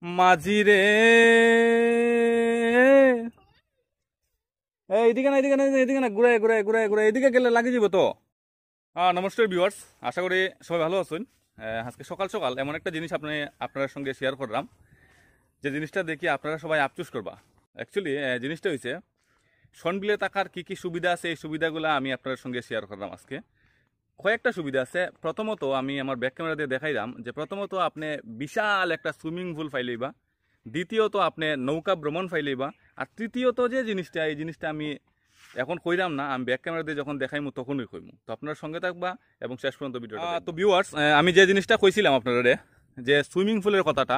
মাঝি রে এইদিকে না এদিকে না এদিকে না ঘুরে ঘুরে ঘুরে ঘুরে এদিকে গেলে লাগে যাব তো। নমস্কার ভিউয়ার্স, আশা করি সবাই ভালো আছেন। আজকে সকাল সকাল এমন একটা জিনিস আপনার সঙ্গে শেয়ার করলাম, যে জিনিসটা দেখি আপনারা সবাই আফসোস করবা। অ্যাকচুয়ালি জিনিসটা হয়েছে সনবিলে থাকার কি কি সুবিধা আছে, এই সুবিধাগুলো আমি আপনার সঙ্গে শেয়ার করলাম আজকে। কয়েকটা সুবিধা আছে। প্রথমত আমি আমার ব্যাক ক্যামেরা দিয়ে দেখাইলাম যে প্রথমত আপনি বিশাল একটা সুইমিং পুল পাইলেইবা, দ্বিতীয়ত আপনি নৌকা ভ্রমণ পাইলেইবা, আর তৃতীয়ত যে জিনিসটা, এই জিনিসটা আমি এখন কইরাম না, আমি ব্যাক ক্যামেরা দিয়ে যখন দেখাইমু তখনই কইমু। তো আপনার সঙ্গে থাকবা এবং শেষ পর্যন্ত ভিডিওটা। তো ভিউয়ার্স, আমি যে জিনিসটা কইছিলাম আপনারা যে সুইমিং পুলের কথাটা,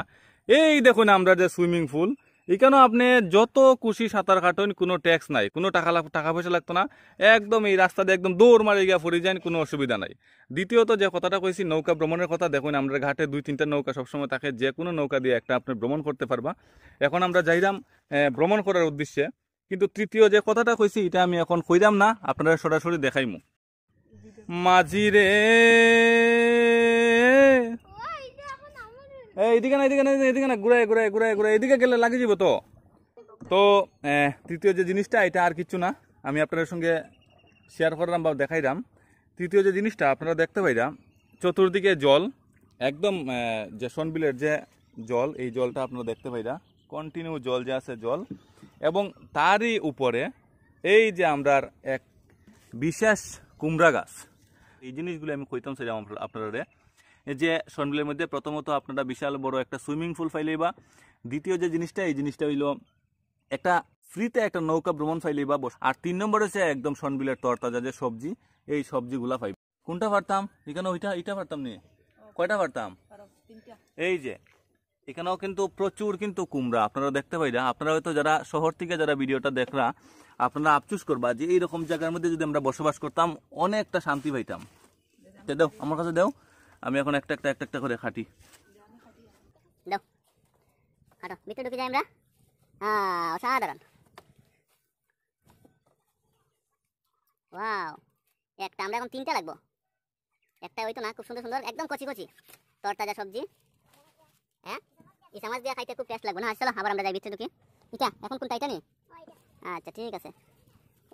এই দেখুন আমরা যে সুইমিং পুল, এখানেও আপনি যত খুশি সাঁতার কাটুন, কোনো ট্যাক্স নাই, কোনো টাকা পয়সা লাগতো না, একদম এই রাস্তা দিয়ে একদম দৌড় মারি গিয়া পড়ে যান, কোনো অসুবিধা নাই। দ্বিতীয়ত যে কথাটা কইছি নৌকা ভ্রমণের কথা, দেখুন আমরা ঘাটে 2-3টা নৌকা সবসময় থাকে, যে কোনো নৌকা দিয়ে একটা আপনি ভ্রমণ করতে পারবা। এখন আমরা যাইলাম ভ্রমণ করার উদ্দেশ্যে, কিন্তু তৃতীয় যে কথাটা কইছি এটা আমি এখন কইরাম না, আপনারা সরাসরি দেখাইমু। মাঝি রে এইদিকে না এদিকে না এদিকে না ঘুরে ঘুরে ঘুরে ঘুরে এদিকে গেলে লাগে যাব তো। তো তৃতীয় যে জিনিসটা, এটা আর কিছু না, আমি আপনাদের সঙ্গে শেয়ার করলাম বা দেখাইলাম। তৃতীয় যে জিনিসটা আপনারা দেখতে পাইলাম, চতুর্দিকে জল, একদম যে সনবিলের যে জল, এই জলটা আপনারা দেখতে পাইলা, কন্টিনিউ জল যে আছে জল, এবং তারই উপরে এই যে আমরা এক বিশেষ কুমড়া গাছ। এই জিনিসগুলো আমি কইতাম চাইলাম আপনারা যে সনবিলের মধ্যে প্রথমত আপনারা বিশাল বড় একটা সুইমিং পুল পাইলেইবা, দ্বিতীয় যে জিনিসটা, এই জিনিসটা হইল একটা ফ্রিতে একটা নৌকা ভ্রমণ পাইলেইবা, আর 3 নম্বর হচ্ছে একদম সনবিলের তরতাজা যে সবজি, এই সবজিগুলা পাইবা। কোনটা পারতাম এখানে, এটা পারতাম নি, কয়টা পারতাম, এই যে এখানেও কিন্তু প্রচুর কিন্তু কুমড়া আপনারা দেখতে পাইরা। আপনারা হয়তো যারা শহর থেকে যারা ভিডিওটা দেখরা, আপনারা আফসোস করবা যে এইরকম জায়গার মধ্যে যদি আমরা বসবাস করতাম, অনেকটা শান্তি পাইতাম। দেও আমার কাছে দেও, আমি এখন একটা করে খাটি। দাও হাঁটো, ভিতরে ঢুকে যাই আমরা। অসাধারণ, ওয়াও। একটা আমরা এখন 3টা লাগবো, একটা হইতো না। খুব সুন্দর সুন্দর একদম কচি কচি তরতাজা সবজি। হ্যাঁ, এই চামচ দিয়ে খাইতে খুব টেস্ট লাগবে না। চলো আবার আমরা যাই ভিতরে ঢুকি। এটা এখন কোনটা, এটা নি? আচ্ছা ঠিক আছে।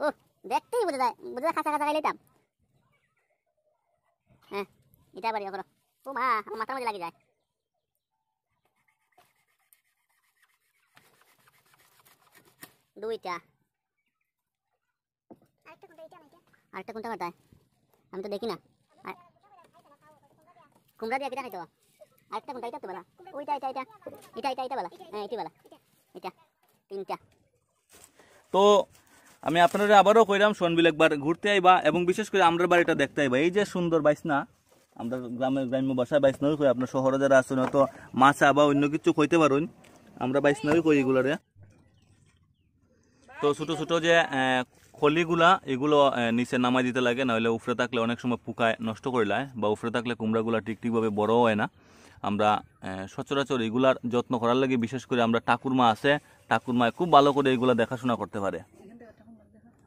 ও দেখতেই বোঝা যায় খাঁচা খাঁচা খাইলে। হ্যাঁ, এটা আবার ইয়ে করো। ও মা, আমার মাথার মধ্যে লাগে যায়। দুইটা, আরেকটা কোনটা কাটায় আমি তো দেখি না। কুমড়া দিয়ে কেটে খাইতো। আরেকটা কোনটা, এটা তো বলা, ওইটা এটা এটা এটা এটা এটা বলা, হ্যাঁ এটি বলা, এটা 3টা। তো আমি আপনারা আবারও কইলাম সনবিল একবার ঘুরতে আইবা, এবং বিশেষ করে আমরা বাড়িটা দেখতে আইবা। এই যে সুন্দর বাইসনা, আমরা গ্রাম্য ভাষায় বাইসনাই কই, আপনার শহরে যারা আছেন হয়তো মাছা বা অন্য কিছু কইতে পারেন, আমরা বাইসনাই কই এগুলারে। তো ছোট ছোট যে খলিগুলা, এগুলো নিচে নামাই দিতে লাগে, নাহলে উপরে থাকলে অনেক সময় পোকায় নষ্ট করে লায়, বা উপরে থাকলে কুমড়াগুলা ঠিকভাবে বড় হয় না। আমরা সচরাচর এগুলার যত্ন করার লাগে, বিশেষ করে আমরা ঠাকুরমা আছে, ঠাকুরমায় খুব ভালো করে এগুলা দেখাশোনা করতে পারে।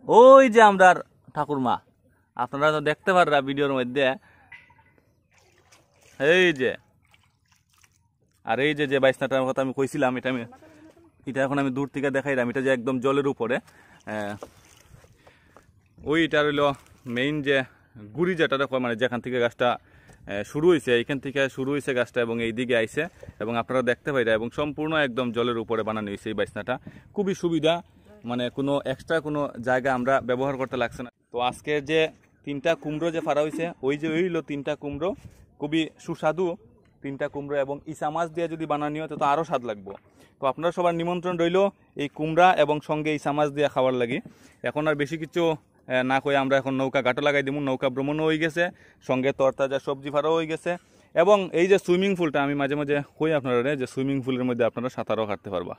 ওই যে আমরা ঠাকুরমা, আপনারা তো দেখতে পাররা ভিডিওর মধ্যে, এই যে। আর এই যে বাইসনাটার কথা আমি কইছিলাম, এটা এখন আমি দূর থেকে দেখাইলাম, এটা যে একদম জলের উপরে, ওইটা হইল মেইন যে গুড়ি যেটা দেখো, মানে যেখান থেকে গাছটা শুরু হয়েছে, এইখান থেকে শুরু হয়েছে গাছটা, এবং এই দিকে আইছে, এবং আপনারা দেখতে পাইরা, এবং সম্পূর্ণ একদম জলের উপরে বানানো হয়েছে এই বাইসনাটা। খুবই সুবিধা, মানে কোনো এক্সট্রা কোনো জায়গা আমরা ব্যবহার করতে লাগছে না। তো আজকে যে 3টা কুমড়ো যে ফাড়া হয়েছে, ওই যে হইল 3টা কুমড়ো, খুবই সুস্বাদু 3টা কুমড়ো, এবং ইসা মাছ দিয়ে যদি বানানি হয় তো আরও স্বাদ লাগবো। তো আপনারা সবার নিমন্ত্রণ রইল এই কুমড়া এবং সঙ্গে ইসা মাছ দিয়ে খাওয়ার লাগি। এখন আর বেশি কিছু না কই আমরা এখন নৌকা ঘাটও লাগাই দিব, নৌকা ভ্রমণও হয়ে গেছে, সঙ্গে তরতাজা সবজি ফাড়াও হয়ে গেছে, এবং এই যে সুইমিং পুলটা আমি মাঝে মাঝে কই আপনারা যে সুইমিং পুলের মধ্যে আপনারা সাঁতারও কাটতে পারবা।